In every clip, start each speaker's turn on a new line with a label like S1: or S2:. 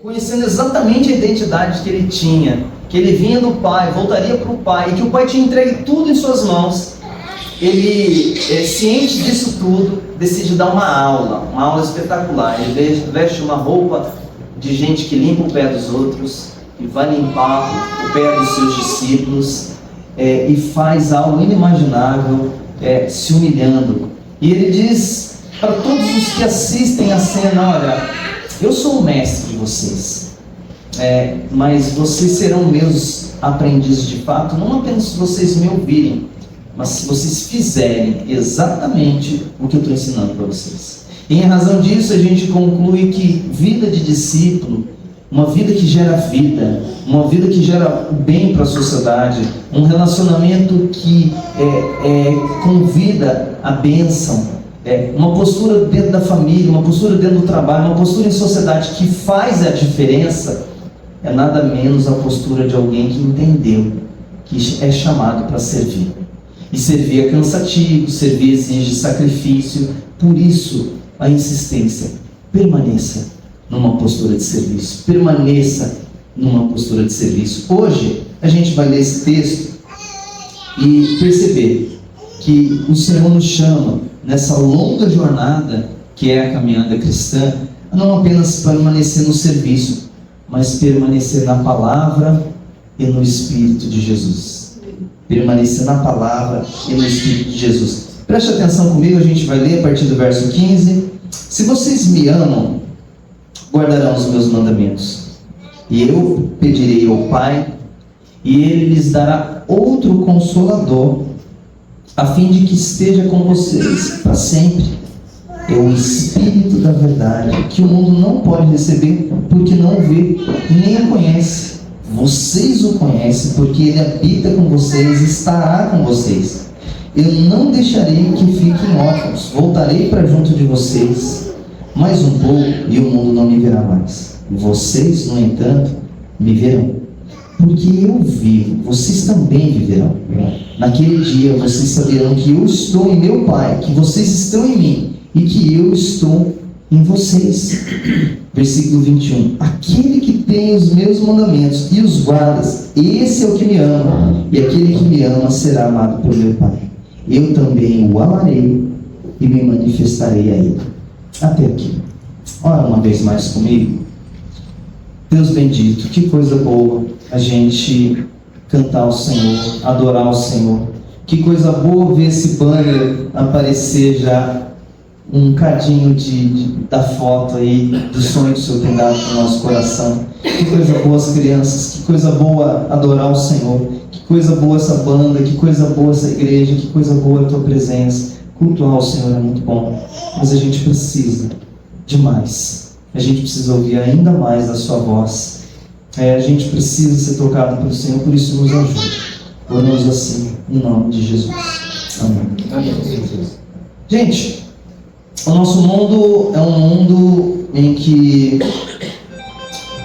S1: conhecendo exatamente a identidade que ele tinha, que ele vinha do Pai, voltaria para o Pai, e que o Pai tinha entregue tudo em suas mãos, ele, ciente disso tudo, decide dar uma aula espetacular. Ele veste uma roupa de gente que limpa o pé dos outros, e vai limpar o pé dos seus discípulos, e faz algo inimaginável, se humilhando. E ele diz para todos os que assistem a cena: olha, eu sou o mestre de vocês, mas vocês serão meus aprendizes de fato, não apenas se vocês me ouvirem, mas se vocês fizerem exatamente o que eu estou ensinando para vocês. E em razão disso a gente conclui que vida de discípulo, uma vida que gera vida, uma vida que gera bem para a sociedade, um relacionamento que convida a bênção, uma postura dentro da família, uma postura dentro do trabalho, uma postura em sociedade que faz a diferença, é nada menos a postura de alguém que entendeu que é chamado para servir. E servir é cansativo, servir exige sacrifício, por isso a insistência: permaneça numa postura de serviço, permaneça numa postura de serviço. Hoje a gente vai ler esse texto e perceber que o Senhor nos chama nessa longa jornada que é a caminhada cristã, a não apenas permanecer no serviço, mas permanecer na palavra e no Espírito de Jesus. Permanecer na palavra e no Espírito de Jesus. Preste atenção comigo, a gente vai ler a partir do verso 15. Se vocês me amam, guardarão os meus mandamentos. E eu pedirei ao Pai, e Ele lhes dará outro Consolador, a fim de que esteja com vocês para sempre. É o Espírito da verdade, que o mundo não pode receber, porque não o vê, nem o conhece. Vocês o conhecem, porque Ele habita com vocês, estará com vocês. Eu não deixarei que fiquem órfãos, voltarei para junto de vocês. Mais um pouco, e o mundo não me verá mais. Vocês, no entanto, me verão. Porque eu vivo, vocês também viverão. Naquele dia, vocês saberão que eu estou em meu Pai, que vocês estão em mim, e que eu estou em vocês. Versículo 21. Aquele que tem os meus mandamentos e os guarda, esse é o que me ama, e aquele que me ama será amado por meu Pai. Eu também o amarei e me manifestarei a ele. Até aqui. Ora uma vez mais comigo. Deus bendito, que coisa boa a gente cantar ao Senhor, adorar ao Senhor. Que coisa boa ver esse banner aparecer já, um cadinho da foto aí, do sonho que o Senhor tem dado para o nosso coração. Que coisa boa as crianças, que coisa boa adorar o Senhor, que coisa boa essa banda, que coisa boa essa igreja, que coisa boa a tua presença. Cultuar o Senhor é muito bom, mas a gente precisa de mais. A gente precisa ouvir ainda mais da sua voz. A gente precisa ser tocado pelo Senhor, por isso nos ajude. Oramos assim, em nome de Jesus. Amém. Amém. Gente, o nosso mundo é um mundo em que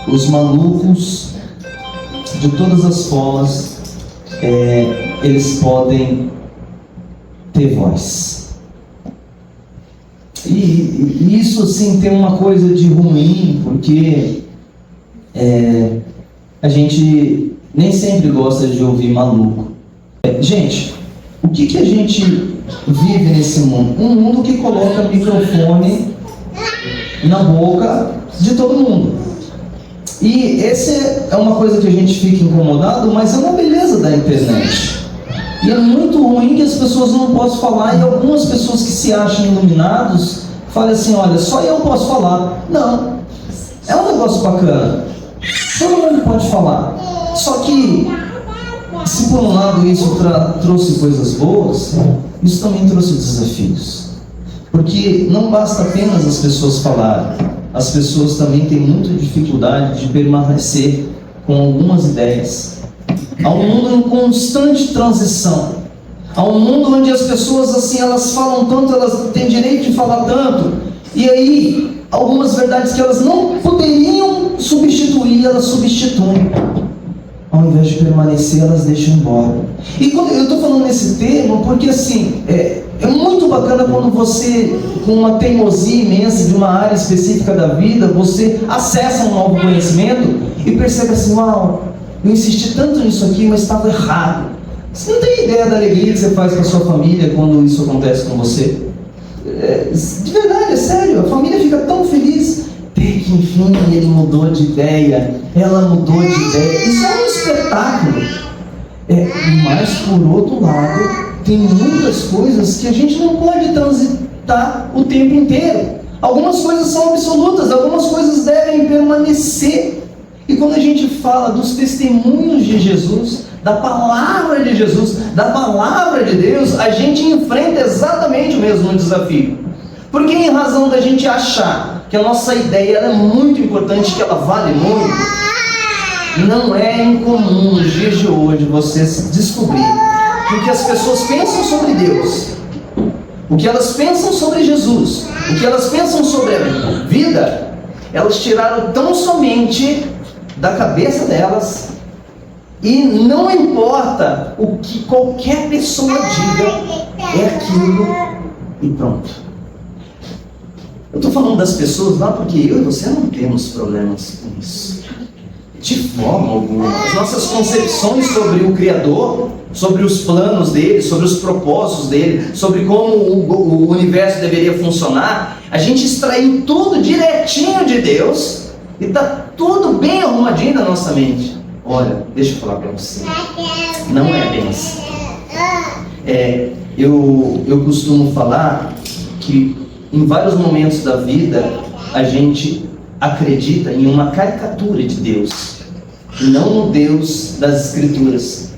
S1: os malucos de todas as formas, eles podem ter voz. E isso assim tem uma coisa de ruim, porque a gente nem sempre gosta de ouvir maluco. Gente, o que a gente vive nesse mundo? Um mundo que coloca microfone na boca de todo mundo. E essa é uma coisa que a gente fica incomodado, mas é uma beleza da internet. E é muito ruim que as pessoas não possam falar, e algumas pessoas que se acham iluminados falam assim: olha, só eu posso falar. Não, é um negócio bacana, todo mundo pode falar. Só que, se por um lado isso trouxe coisas boas, isso também trouxe desafios. Porque não basta apenas as pessoas falarem, as pessoas também têm muita dificuldade de permanecer com algumas ideias. Há um mundo em constante transição. Há um mundo onde as pessoas assim, elas falam tanto, elas têm direito de falar tanto, e aí algumas verdades que elas não poderiam substituir, elas substituem. Ao invés de permanecer, elas deixam embora. E quando eu estou falando nesse termo, porque assim, É muito bacana quando você, com uma teimosia imensa de uma área específica da vida, você acessa um novo conhecimento e percebe assim: uau, eu insisti tanto nisso aqui, mas estava errado. Você não tem ideia da alegria que você faz com a sua família quando isso acontece com você? De verdade, é sério, a família fica tão feliz. Até que enfim ele mudou de ideia, ela mudou de ideia. Isso é um espetáculo. Mas por outro lado, tem muitas coisas que a gente não pode transitar o tempo inteiro. Algumas coisas são absolutas, algumas coisas devem permanecer. E quando a gente fala dos testemunhos de Jesus, da palavra de Jesus, da palavra de Deus, a gente enfrenta exatamente o mesmo desafio. Porque em razão da gente achar que a nossa ideia é muito importante, que ela vale muito, não é incomum nos dias de hoje vocês descobrirem que o que as pessoas pensam sobre Deus, o que elas pensam sobre Jesus, o que elas pensam sobre a vida, elas tiraram tão somente da cabeça delas, e não importa o que qualquer pessoa diga, é aquilo e pronto. Eu estou falando das pessoas lá porque eu e você não temos problemas com isso, de forma alguma. As nossas concepções sobre o Criador, sobre os planos dele, sobre os propósitos dele, sobre como o universo deveria funcionar, a gente extraiu tudo direitinho de Deus e está tudo bem arrumadinho na nossa mente. Olha, deixa eu falar para você, não é bem assim. Eu costumo falar que em vários momentos da vida a gente acredita em uma caricatura de Deus, e não no Deus das Escrituras.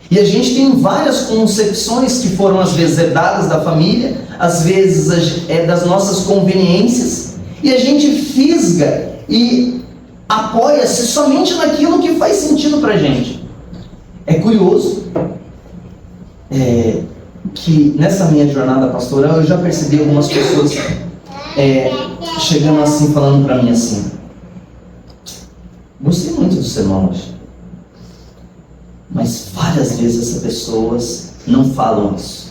S1: E a gente tem várias concepções que foram às vezes herdadas da família, às vezes das nossas conveniências, e a gente fisga e apoia-se somente naquilo que faz sentido para a gente. É curioso que nessa minha jornada pastoral eu já percebi algumas pessoas chegando assim, falando para mim assim: gostei muito do sermão hoje, mas várias vezes essas pessoas não falam isso.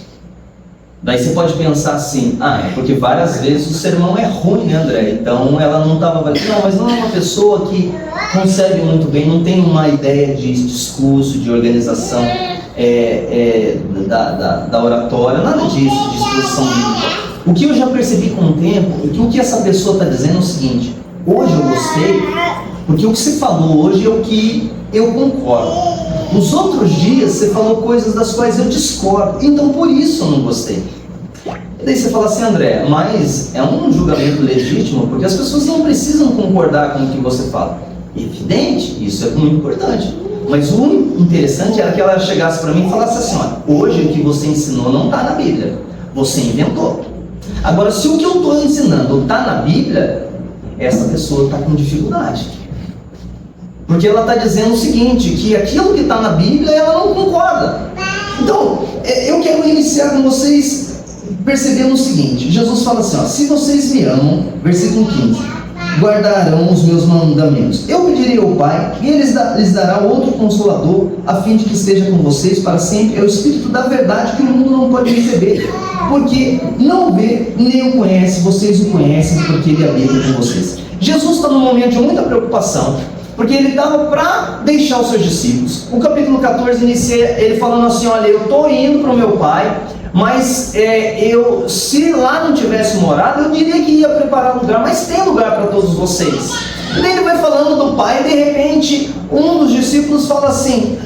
S1: Daí você pode pensar assim: é porque várias vezes o sermão é ruim, né, André? Então ela não estava valendo. Não, mas não é uma pessoa que concebe muito bem, não tem uma ideia de discurso, de organização da oratória, nada disso, de exposição bíblica. O que eu já percebi com o tempo é que o que essa pessoa está dizendo é o seguinte: hoje eu gostei, porque o que você falou hoje é o que eu concordo. Nos outros dias você falou coisas das quais eu discordo, então por isso eu não gostei. E daí você fala assim: André, mas é um julgamento legítimo, porque as pessoas não precisam concordar com o que você fala. Evidente, isso é muito importante. Mas o interessante era que ela chegasse para mim e falasse assim: olha, hoje o que você ensinou não está na Bíblia, você inventou. Agora, se o que eu estou ensinando está na Bíblia, essa pessoa está com dificuldade. Porque ela está dizendo o seguinte, que aquilo que está na Bíblia, ela não concorda. Então, eu quero iniciar com vocês percebendo o seguinte: Jesus fala assim, se vocês me amam, versículo 15, guardarão os meus mandamentos. Eu pedirei ao Pai, e Ele lhes dará outro Consolador, a fim de que esteja com vocês para sempre. É o Espírito da verdade que o mundo não pode receber, porque não vê nem o conhece. Vocês o conhecem, porque Ele habita com vocês. Jesus está num momento de muita preocupação, porque ele estava para deixar os seus discípulos. O capítulo 14 inicia ele falando assim: olha, eu estou indo para o meu Pai, mas se lá não tivesse morado, eu diria que ia preparar lugar, mas tem lugar para todos vocês. E daí ele vai falando do Pai, e de repente um dos discípulos fala assim: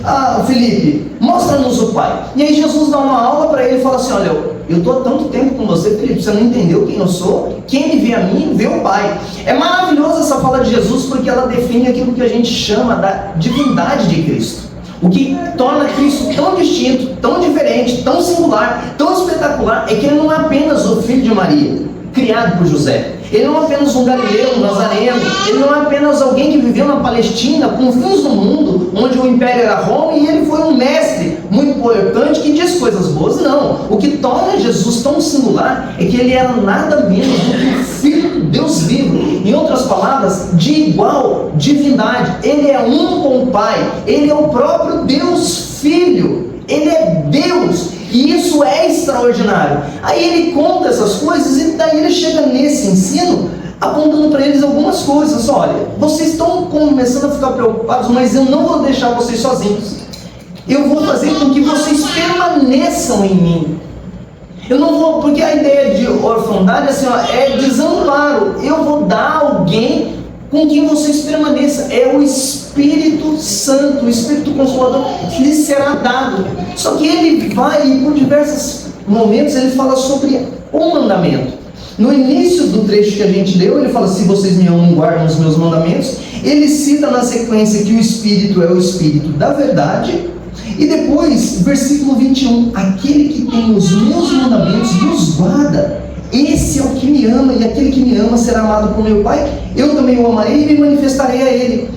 S1: Felipe, mostra-nos o Pai. E aí Jesus dá uma aula para ele e fala assim: olha, eu estou há tanto tempo com você, Felipe, você não entendeu quem eu sou? Quem me vê a mim, vê o Pai. É maravilhosa essa fala de Jesus, porque ela define aquilo que a gente chama da divindade de Cristo. O que torna Cristo tão distinto, tão diferente, tão singular, tão espetacular, é que ele não é apenas o filho de Maria, criado por José. Ele não é apenas um galileu, um nazareno. Ele não é apenas alguém que viveu na Palestina, confins no mundo, onde o império era Roma, e ele foi um mestre muito importante que diz coisas boas. Não. O que torna Jesus tão singular é que ele era nada menos do que o Filho de Deus vivo. Em outras palavras, de igual divindade. Ele é um com o Pai. Ele é o próprio Deus Filho. Ele é Deus. E isso é extraordinário. Aí ele conta essas coisas e daí ele chega nesse ensino apontando para eles algumas coisas. Olha, vocês estão começando a ficar preocupados, mas eu não vou deixar vocês sozinhos. Eu vou fazer com que vocês permaneçam em mim. Eu não vou, porque a ideia de orfandade assim, ó, é desamparo. Eu vou dar alguém com quem vocês permaneçam. É o Espírito Santo, o Espírito Consolador que lhes será dado. Só que ele vai, e por diversos momentos, ele fala sobre o mandamento. No início do trecho que a gente leu, ele fala: se vocês me amam, guardam os meus mandamentos. Ele cita na sequência que o Espírito é o Espírito da verdade. E depois, versículo 21, aquele que tem os meus mandamentos e os guarda, esse é o que me ama, e aquele que me ama será amado por meu Pai, eu também o amarei e me manifestarei a ele.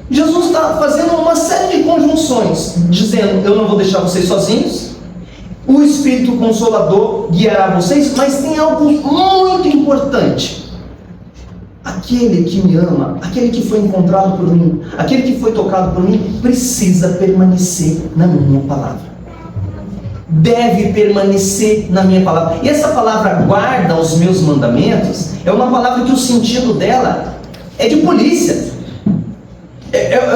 S1: Jesus está fazendo uma série de conjunções, dizendo: eu não vou deixar vocês sozinhos, o Espírito Consolador guiará vocês, mas tem algo muito importante. Aquele que me ama, aquele que foi encontrado por mim, aquele que foi tocado por mim, precisa permanecer na minha palavra. Deve permanecer na minha palavra. E essa palavra, guarda os meus mandamentos, é uma palavra que o sentido dela é de polícia.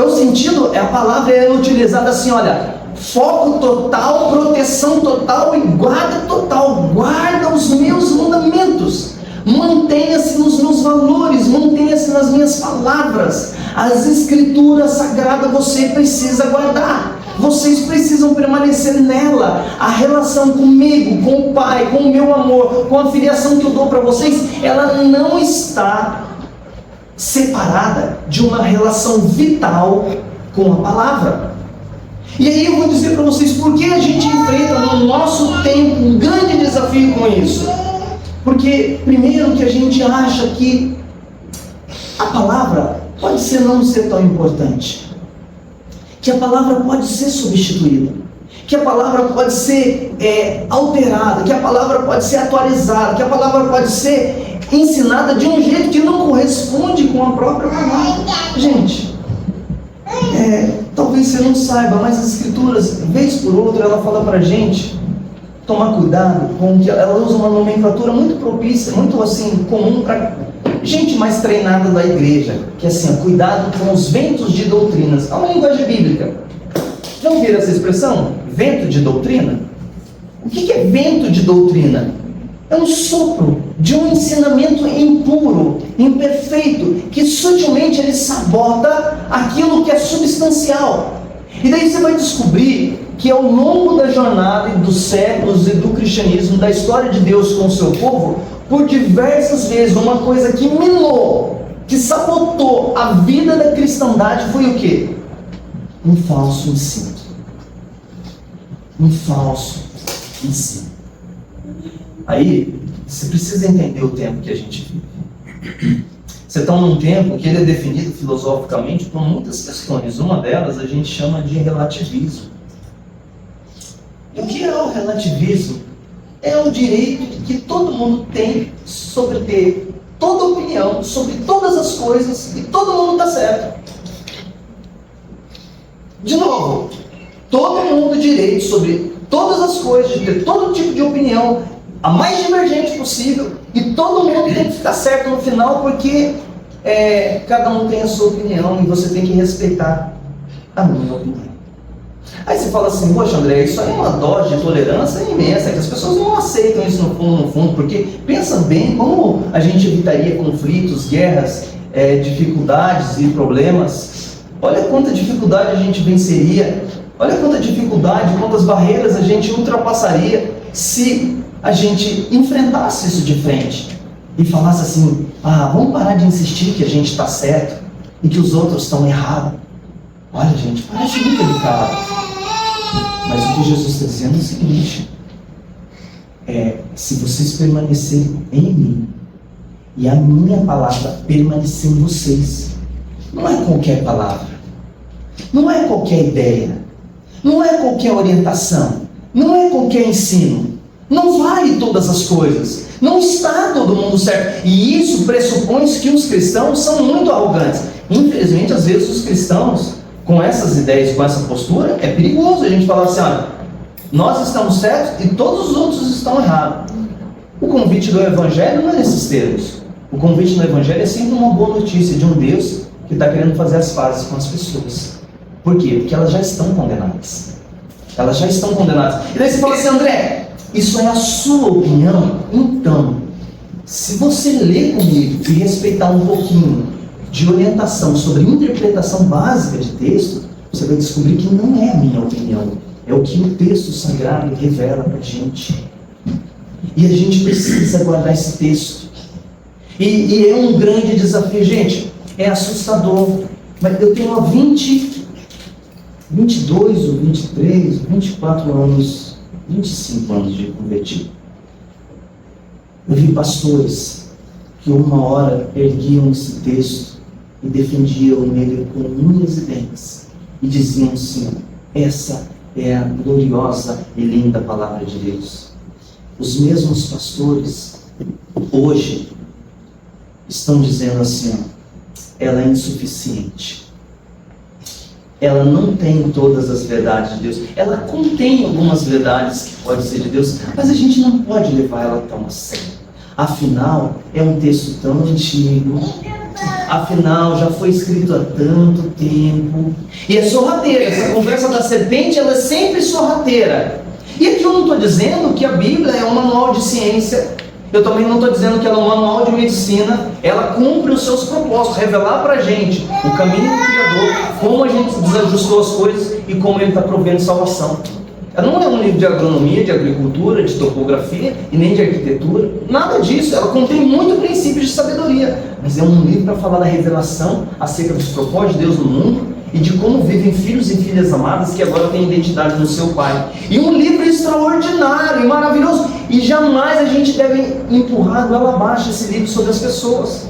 S1: O sentido, a palavra é utilizada assim, olha, foco total, proteção total e guarda total. Guarda os meus mandamentos. Mantenha-se nos meus valores, mantenha-se nas minhas palavras. As escrituras sagradas você precisa guardar. Vocês precisam permanecer nela. A relação comigo, com o Pai, com o meu amor, com a filiação que eu dou para vocês, ela não está separada de uma relação vital com a palavra. E aí eu vou dizer para vocês por que a gente enfrenta no nosso tempo um grande desafio com isso. Porque, primeiro, que a gente acha que a palavra pode ser não ser tão importante, que a palavra pode ser substituída, que a palavra pode ser alterada, que a palavra pode ser atualizada, que a palavra pode ser ensinada de um jeito que não corresponde com a própria palavra. Gente, talvez você não saiba, mas as escrituras, vez por outra, ela fala para a gente tomar cuidado com que ela usa uma nomenclatura muito propícia, muito assim, comum para gente mais treinada da igreja, que é assim, cuidado com os ventos de doutrinas. É uma linguagem bíblica. Já ouviram essa expressão? Vento de doutrina? O que é vento de doutrina? É um sopro de um ensinamento impuro, imperfeito, que sutilmente ele sabota aquilo que é substancial. E daí você vai descobrir que ao longo da jornada e dos séculos e do cristianismo, da história de Deus com o seu povo, por diversas vezes, uma coisa que minou, que sabotou a vida da cristandade foi o quê? Um falso ensino. Um falso ensino. Aí, você precisa entender o tempo que a gente vive. Você está num tempo que ele é definido filosoficamente por muitas questões. Uma delas a gente chama de relativismo. E o que é o relativismo? É o direito que todo mundo tem sobre ter toda opinião, sobre todas as coisas, e todo mundo está certo. De novo, todo mundo tem direito sobre todas as coisas, de ter todo tipo de opinião, a mais divergente possível, e todo mundo tem que ficar certo no final, porque cada um tem a sua opinião e você tem que respeitar a minha opinião. Aí você fala assim: poxa, André, isso aí é uma dose de tolerância imensa, que as pessoas não aceitam isso no fundo, porque pensa bem como a gente evitaria conflitos, guerras, dificuldades e problemas. Olha quanta dificuldade a gente venceria, olha quanta dificuldade, quantas barreiras a gente ultrapassaria se a gente enfrentasse isso de frente e falasse assim: vamos parar de insistir que a gente está certo e que os outros estão errados. Olha, gente, parece muito delicado. Mas o que Jesus está dizendo é o seguinte: se vocês permanecerem em mim e a minha palavra permanecer em vocês, não é qualquer palavra, não é qualquer ideia, não é qualquer orientação, não é qualquer ensino, não vale todas as coisas, não está todo mundo certo. E isso pressupõe que os cristãos são muito arrogantes. Infelizmente, às vezes os cristãos, com essas ideias, com essa postura, é perigoso a gente falar assim: olha, Nós estamos certos e todos os outros estão errados. O convite do Evangelho não é nesses termos. O convite do Evangelho é sempre uma boa notícia de um Deus que está querendo fazer as pazes com as pessoas. Por quê? Porque elas já estão condenadas. Elas já estão condenadas. E daí você fala assim, André, isso é a sua opinião? Então, se você ler comigo e respeitar um pouquinho de orientação sobre interpretação básica de texto, você vai descobrir que não é a minha opinião. É o que o texto sagrado revela para a gente. E a gente precisa guardar esse texto. E é um grande desafio, gente. É assustador. Mas eu tenho 22 ou 23, 24 anos, 25 anos de convertido. Eu vi pastores que uma hora erguiam esse texto e defendiam nele com unhas e dentes. E diziam assim, essa é a gloriosa e linda palavra de Deus. Os mesmos pastores, hoje, estão dizendo assim, ela é insuficiente. Ela não tem todas as verdades de Deus. Ela contém algumas verdades que podem ser de Deus, mas a gente não pode levar ela tão a sério. Afinal, é um texto tão antigo. Afinal, já foi escrito há tanto tempo. E é sorrateira. Essa conversa da serpente, ela é sempre sorrateira. E aqui eu não estou dizendo que a Bíblia é um manual de ciência. Eu também não estou dizendo que ela é um manual de medicina. Ela cumpre os seus propósitos, revelar para a gente o caminho do Criador, como a gente desajustou as coisas e como Ele está provendo salvação. Ela não é um livro de agronomia, de agricultura, de topografia e nem de arquitetura. Nada disso. Ela contém muito princípios de sabedoria. Mas é um livro para falar da revelação acerca dos propósitos de Deus no mundo e de como vivem filhos e filhas amadas que agora têm identidade no seu Pai. E um livro extraordinário e maravilhoso. E jamais a gente deve empurrar goela abaixo esse livro sobre as pessoas.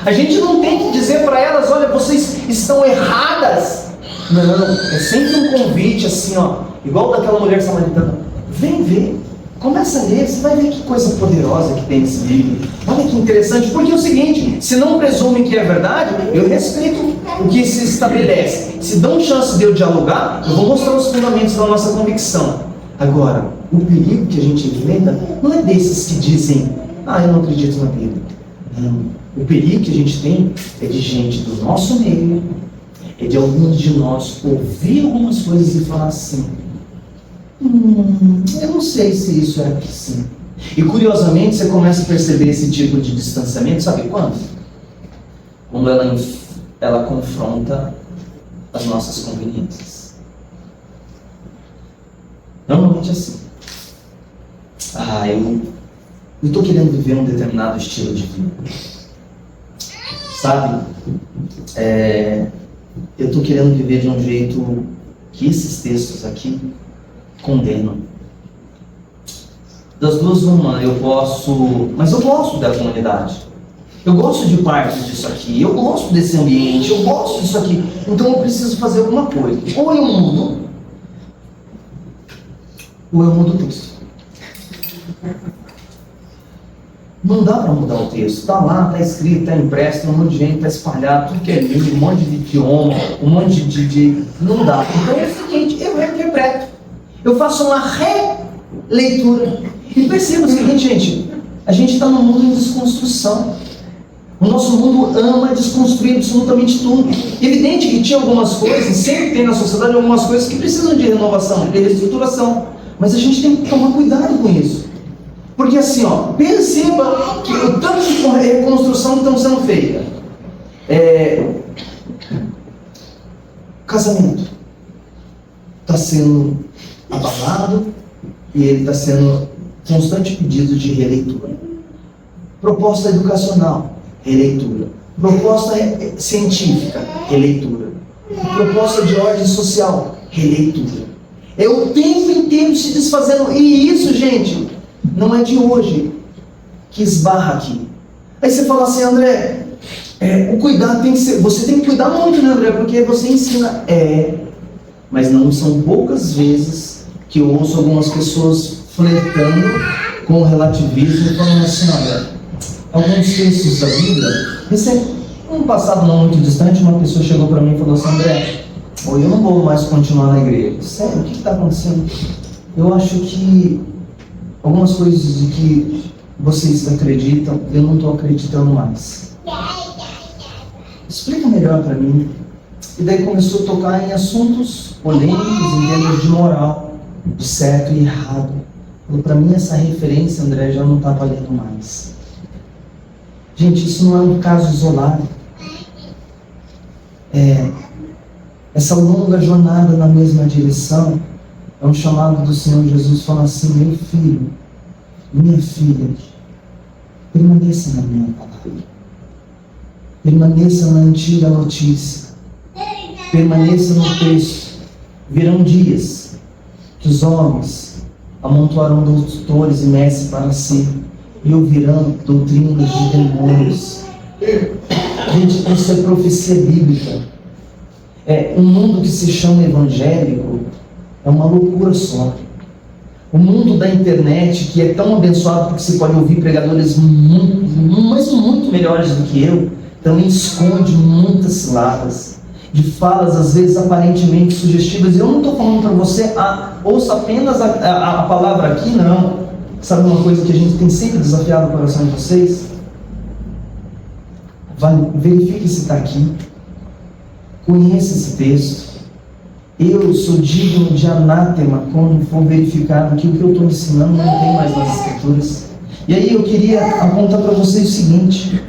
S1: A gente não tem que dizer para elas, olha, vocês estão erradas. Não, é sempre um convite assim, igual daquela mulher samaritana. Vem ver, começa a ler, você vai ver que coisa poderosa que tem nesse livro. Olha que interessante, porque é o seguinte, se não presumem que é verdade, eu respeito o que se estabelece. Se dão chance de eu dialogar, eu vou mostrar os fundamentos da nossa convicção. Agora, o perigo que a gente enfrenta não é desses que dizem, eu não acredito na Bíblia. Não. O perigo que a gente tem é de gente do nosso meio, é de alguns de nós ouvir algumas coisas e falar assim, eu não sei se isso é assim. E curiosamente você começa a perceber esse tipo de distanciamento, sabe quando? Quando ela confronta as nossas conveniências. Normalmente é assim. Eu estou querendo viver um determinado estilo de vida. Sabe? Eu estou querendo viver de um jeito que esses textos aqui condenam. Das duas, uma, mas eu gosto da comunidade. Eu gosto de parte disso aqui, eu gosto desse ambiente, eu gosto disso aqui. Então eu preciso fazer alguma coisa. Ou eu mudo, ou eu mudo o texto. Não dá para mudar o texto. Está lá, está escrito, está impresso, tem um monte de gente, está espalhado, tudo que é lindo, um monte de idioma, um monte de... Não dá. Então é o seguinte, eu reinterpreto. Eu faço uma releitura. E perceba o seguinte, gente, a gente está num mundo em desconstrução. O nosso mundo ama desconstruir absolutamente tudo. Evidente que tinha algumas coisas, sempre tem na sociedade algumas coisas que precisam de renovação, de reestruturação. Mas a gente tem que tomar cuidado com isso. Porque assim, perceba que o tanto de reconstrução que estão sendo feita. Casamento está sendo abalado e ele está sendo constante pedido de releitura. Proposta educacional, releitura. Proposta científica, releitura. Proposta de ordem social, releitura. É o tempo inteiro se desfazendo. E isso, gente, não é de hoje que esbarra aqui. Aí você fala assim, André, o cuidado tem que ser... Você tem que cuidar muito, né, André? Porque você ensina... Mas não são poucas vezes que eu ouço algumas pessoas flertando com o relativismo e falando assim, olha, alguns textos da Bíblia... Um passado não muito distante, uma pessoa chegou para mim e falou assim, André, eu não vou mais continuar na igreja. Sério, o que está acontecendo? eu acho que algumas coisas de que vocês acreditam, eu não estou acreditando mais. Explica melhor para mim. E daí começou a tocar em assuntos polêmicos, em termos de moral, de certo e errado. Para mim essa referência, André, já não está valendo mais. Gente, isso não é um caso isolado. Essa longa jornada na mesma direção é um chamado do Senhor Jesus falando assim: meu filho, minha filha, permaneça na minha palavra, permaneça na antiga notícia, permaneça no texto. Virão dias que os homens amontoarão doutores e mestres para si e ouvirão doutrinas de demônios. Gente, isso é profecia bíblica. Um mundo que se chama evangélico é uma loucura só. O mundo da internet, que é tão abençoado porque você pode ouvir pregadores muito melhores do que eu, também esconde muitas ciladas, de falas às vezes aparentemente sugestivas. Eu não estou falando para você, ouça apenas a palavra aqui, não. Sabe uma coisa que a gente tem sempre desafiado o coração de vocês? Verifique se está aqui. Conheça esse texto. Eu sou digno de anátema quando for verificado que o que eu estou ensinando não tem mais nas Escrituras. E aí eu queria apontar para vocês o seguinte: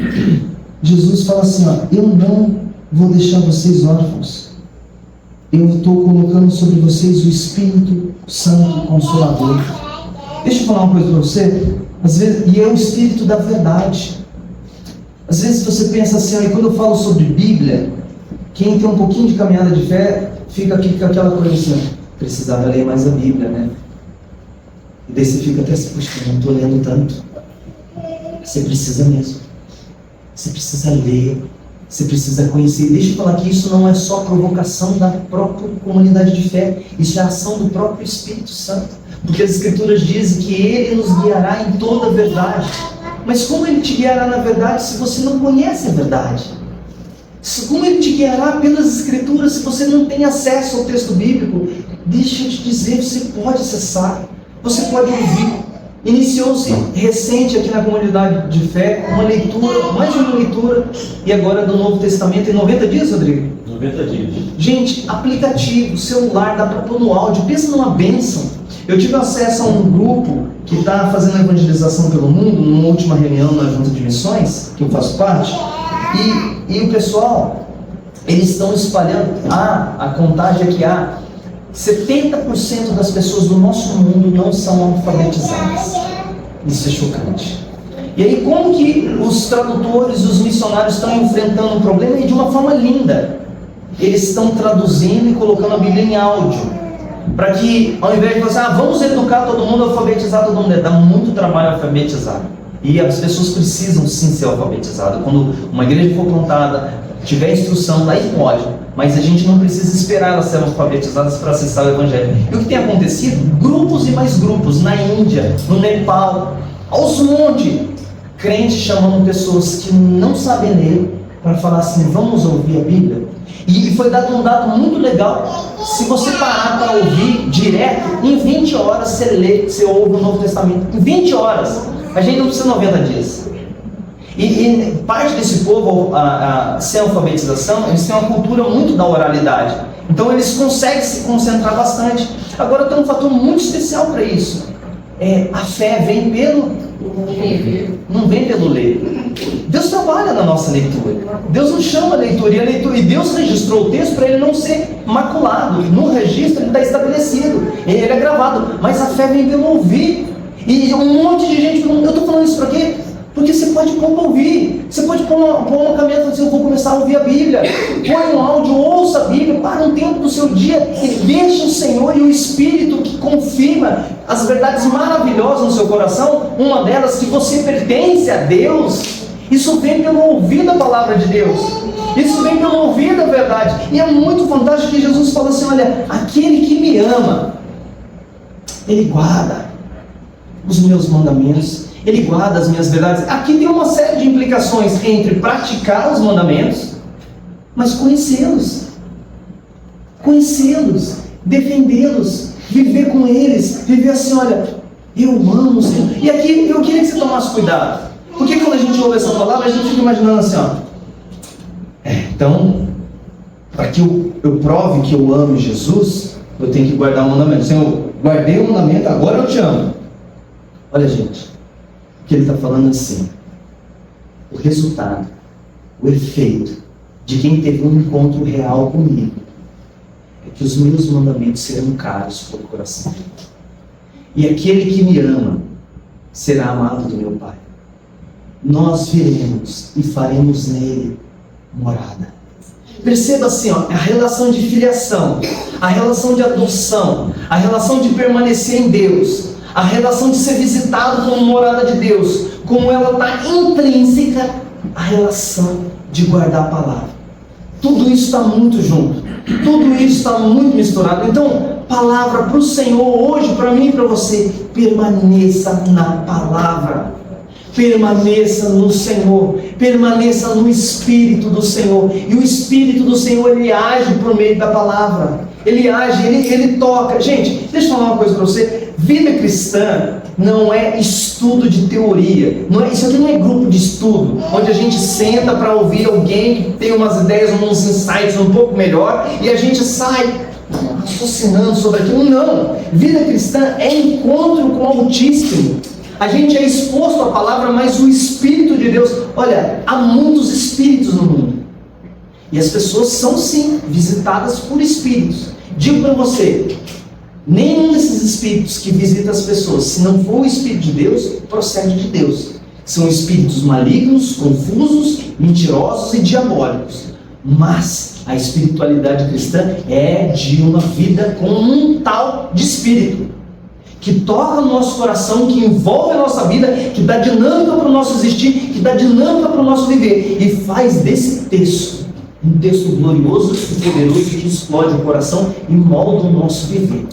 S1: Jesus fala assim, eu não vou deixar vocês órfãos. Eu estou colocando sobre vocês o Espírito Santo Consolador. Deixa eu falar uma coisa para você. Às vezes, e é o Espírito da verdade. Às vezes você pensa assim, quando eu falo sobre Bíblia, quem tem um pouquinho de caminhada de fé, fica aqui com aquela coisa assim, precisava ler mais a Bíblia, né? E daí você fica até assim, puxa, eu não estou lendo tanto. Você precisa mesmo. Você precisa ler. Você precisa conhecer. Deixa eu falar que isso não é só provocação da própria comunidade de fé. Isso é a ação do próprio Espírito Santo. Porque as Escrituras dizem que Ele nos guiará em toda a verdade. Mas como Ele te guiará na verdade se você não conhece a verdade? Como Ele te guiará pelas Escrituras se você não tem acesso ao texto bíblico? Deixa eu te dizer, você pode acessar, você pode ouvir. Iniciou-se recente aqui na comunidade de fé uma leitura, mais de uma leitura, e agora do Novo Testamento em 90 dias, Rodrigo? 90 dias. Gente, aplicativo, celular, dá para pôr no áudio, pensa numa bênção. Eu tive acesso a um grupo que está fazendo evangelização pelo mundo, numa última reunião na Junta de Missões, que eu faço parte, e o pessoal, eles estão espalhando, a contagem é que 70% das pessoas do nosso mundo não são alfabetizadas. Isso é chocante. E aí como que os tradutores, os missionários estão enfrentando o problema? E de uma forma linda. Eles estão traduzindo e colocando a Bíblia em áudio. Para que, ao invés de falar vamos educar todo mundo, alfabetizar todo mundo, dá muito trabalho alfabetizar. E as pessoas precisam sim ser alfabetizadas. Quando uma igreja for plantada, tiver instrução, daí pode. Mas a gente não precisa esperar elas serem alfabetizadas para acessar o Evangelho. E o que tem acontecido? Grupos e mais grupos, na Índia, no Nepal, aos montes, crentes chamando pessoas que não sabem ler, para falar assim, vamos ouvir a Bíblia? E foi dado um dado muito legal. Se você parar para ouvir direto, em 20 horas você lê, você ouve o Novo Testamento. Em 20 horas. A gente não precisa 90 dias. E parte desse povo, sem alfabetização, eles têm uma cultura muito da oralidade. Então eles conseguem se concentrar bastante. Agora tem um fator muito especial para isso. A fé vem pelo não vem pelo ler. Deus trabalha na nossa leitura. Deus nos chama a leitura. E Deus registrou o texto para ele não ser maculado. No registro ele está estabelecido. Ele é gravado. Mas a fé vem pelo ouvir. E um monte de gente, eu estou falando isso para quê? Porque você pode pôr para ouvir. Você pode pôr uma caminhada e falar assim, eu vou começar a ouvir a Bíblia. Põe um áudio, ouça a Bíblia, para um tempo do seu dia e deixa o Senhor e o Espírito que confirma as verdades maravilhosas no seu coração. Uma delas, que você pertence a Deus. Isso vem pelo ouvir da palavra de Deus. Isso vem pelo ouvir da verdade. E é muito fantástico que Jesus fala assim, olha, aquele que me ama, ele guarda os meus mandamentos. Ele guarda as minhas verdades. Aqui tem uma série de implicações entre praticar os mandamentos, mas conhecê-los, defendê-los, Viver com eles, viver assim, olha, eu amo o Senhor. E aqui eu queria que você tomasse cuidado. Porque quando a gente ouve essa palavra, a gente fica imaginando assim, ó. Então, para que eu prove que eu amo Jesus, eu tenho que guardar o mandamento. Senhor, guardei o mandamento, agora eu te amo. Olha, gente, o que ele está falando assim, o resultado, o efeito de quem teve um encontro real comigo é que os meus mandamentos serão caros para o coração. E aquele que me ama será amado do meu Pai. Nós viremos e faremos nele morada. Perceba assim, ó, a relação de filiação, a relação de adoção, a relação de permanecer em Deus, a relação de ser visitado como morada de Deus, como ela está intrínseca à relação de guardar a palavra. Tudo isso está muito junto, tudo isso está muito misturado. Então, palavra para o Senhor hoje, para mim e para você, permaneça na palavra. Permaneça no Senhor, permaneça no Espírito do Senhor. E o Espírito do Senhor, ele age por meio da palavra. Ele age, ele toca. Gente, deixa eu falar uma coisa para você. Vida cristã não é estudo de teoria. Isso aqui não é grupo de estudo, onde a gente senta para ouvir alguém que tem umas ideias, uns insights um pouco melhor, e a gente sai raciocinando sobre aquilo. Não. Vida cristã é encontro com o Altíssimo. A gente é exposto à palavra, mas o Espírito de Deus, olha, há muitos espíritos no mundo. E as pessoas são sim visitadas por espíritos. Digo para você, nenhum desses espíritos que visita as pessoas, se não for o Espírito de Deus, procede de Deus. São espíritos malignos, confusos, mentirosos e diabólicos. Mas a espiritualidade cristã é de uma vida com um tal de espírito, que toca no nosso coração, que envolve a nossa vida, que dá dinâmica para o nosso existir, que dá dinâmica para o nosso viver, e faz desse texto um texto glorioso e poderoso que explode o coração e molda o nosso viver.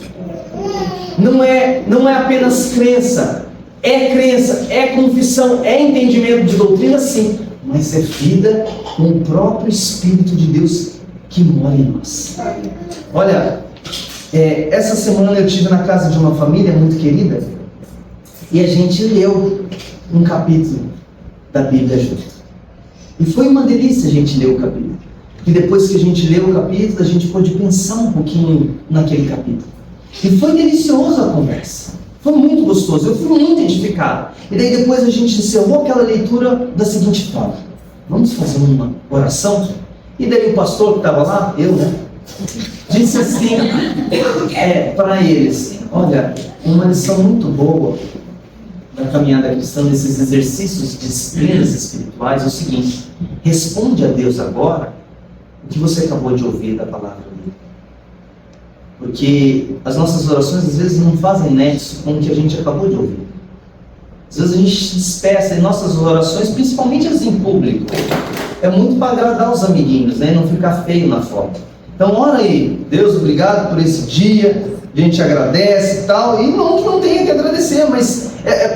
S1: Não é apenas crença, é confissão, é entendimento de doutrina, sim, mas é vida com o próprio Espírito de Deus que mora em nós. Olha, essa semana eu estive na casa de uma família muito querida e a gente leu um capítulo da Bíblia junto. E foi uma delícia a gente ler o capítulo. E depois que a gente leu o capítulo, a gente pôde pensar um pouquinho naquele capítulo. E foi deliciosa a conversa. Foi muito gostoso, eu fui muito edificado. E daí depois a gente encerrou aquela leitura da seguinte forma: vamos fazer uma oração? E daí o pastor que estava lá, eu, né? Disse assim para eles: olha, uma lição muito boa da caminhada cristã, desses exercícios de disciplinas espirituais, é o seguinte: responde a Deus agora o que você acabou de ouvir da palavra dele. Porque as nossas orações às vezes não fazem nexo com o que a gente acabou de ouvir. Às vezes a gente se dispersa em nossas orações, principalmente as em público. É muito para agradar os amiguinhos, né? Não ficar feio na foto. Então ora aí: Deus, obrigado por esse dia, a gente agradece e tal, e não que não tenha que agradecer, mas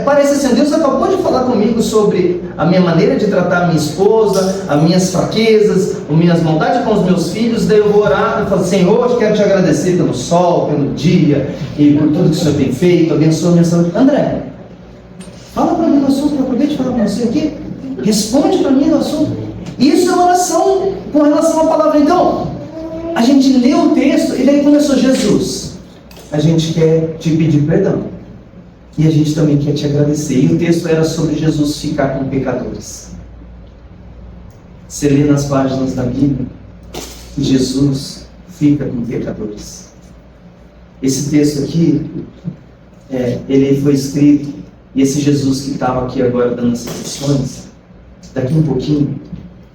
S1: parece assim: Deus acabou de falar comigo sobre a minha maneira de tratar a minha esposa, as minhas fraquezas, as minhas maldades com os meus filhos. Daí eu vou orar e falo: Senhor, eu quero te agradecer pelo sol, pelo dia e por tudo que o Senhor tem feito, abençoa a minha saúde. André, fala para mim no assunto que eu acabei de falar para você aqui, responde para mim no assunto. Isso é oração com relação à palavra. Então, a gente leu o texto e daí começou: Jesus, a gente quer te pedir perdão e a gente também quer te agradecer. E o texto era sobre Jesus ficar com pecadores. Você lê nas páginas da Bíblia que Jesus fica com pecadores. Esse texto aqui, ele foi escrito, e esse Jesus que estava aqui agora dando essas lições, daqui um pouquinho,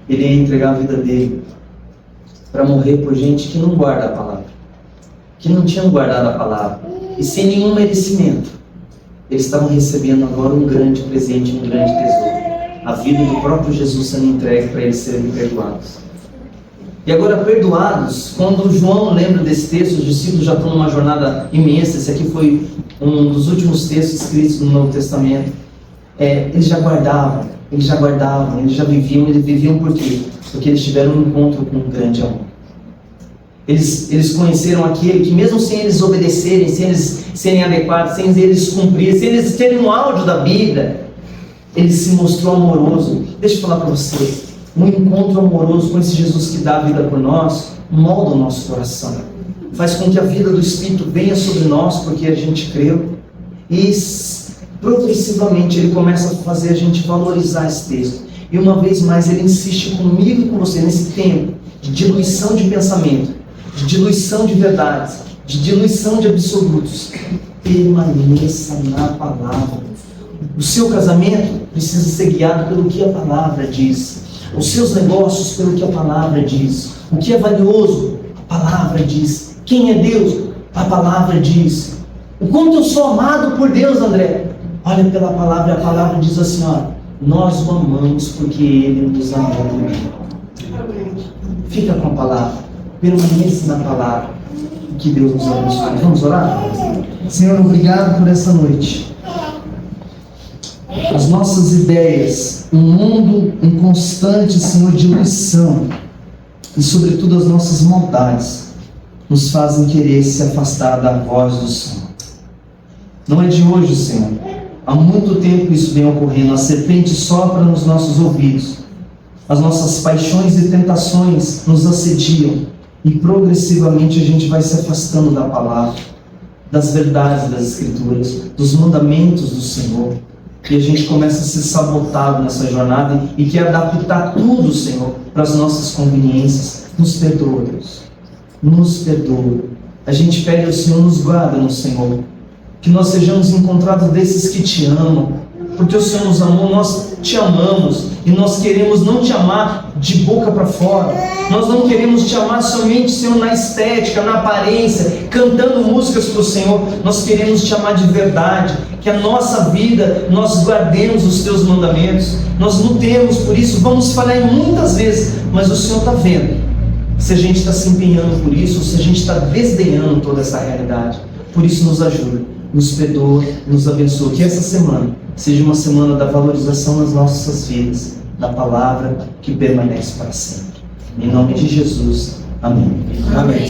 S1: ele ia entregar a vida dele para morrer por gente que não guarda a palavra, que não tinham guardado a palavra, e sem nenhum merecimento. Eles estavam recebendo agora um grande presente, um grande tesouro: a vida do próprio Jesus sendo entregue para eles serem perdoados. E agora, perdoados, quando João lembra desse texto, os discípulos já estão numa jornada imensa. Esse aqui foi um dos últimos textos escritos no Novo Testamento. Eles já guardavam, eles já viviam por quê? Porque eles tiveram um encontro com um grande amor. Eles conheceram aquele que, mesmo sem eles obedecerem, sem eles serem adequados, sem eles cumprirem, sem eles terem um áudio da Bíblia, ele se mostrou amoroso. Deixa eu falar para vocês, um encontro amoroso com esse Jesus que dá a vida por nós, molda o nosso coração, faz com que a vida do Espírito venha sobre nós, porque a gente creu, e progressivamente ele começa a fazer a gente valorizar esse texto. E uma vez mais ele insiste comigo e com você nesse tempo de diluição de pensamento, de diluição de verdades, de diluição de absolutos. Permaneça na palavra. O seu casamento precisa ser guiado pelo que a palavra diz. Os seus negócios pelo que a palavra diz. O que é valioso, a palavra diz. Quem é Deus, a palavra diz. O quanto eu sou amado por Deus, André. Olha pela palavra, a palavra diz assim, ó, nós o amamos porque Ele nos amou. Fica com a palavra, permaneça na palavra, que Deus nos abençoe. Vamos orar? Senhor, obrigado por essa noite. As nossas ideias, um mundo em constante, Senhor, diluição, e sobretudo as nossas maldades, nos fazem querer se afastar da voz do Senhor. Não é de hoje, Senhor. Há muito tempo isso vem ocorrendo. A serpente sopra nos nossos ouvidos. As nossas paixões e tentações nos assediam. E progressivamente a gente vai se afastando da palavra, das verdades das Escrituras, dos mandamentos do Senhor. E a gente começa a ser sabotado nessa jornada e quer adaptar tudo, Senhor, para as nossas conveniências. Nos perdoa, Deus. Nos perdoa. A gente pede ao Senhor, nos guarda no Senhor. Que nós sejamos encontrados desses que te amam. Porque o Senhor nos amou, nós te amamos. E nós queremos não te amar de boca para fora. Nós não queremos te amar somente, Senhor, na estética, na aparência, cantando músicas para o Senhor. Nós queremos te amar de verdade. Que a nossa vida, nós guardemos os teus mandamentos. Nós lutemos por isso, vamos falhar muitas vezes. Mas o Senhor está vendo se a gente está se empenhando por isso, ou se a gente está desdenhando toda essa realidade. Por isso nos ajuda, nos perdoa, nos abençoa. Que essa semana seja uma semana da valorização das nossas vidas, da palavra que permanece para sempre. Em nome de Jesus. Amém. Amém.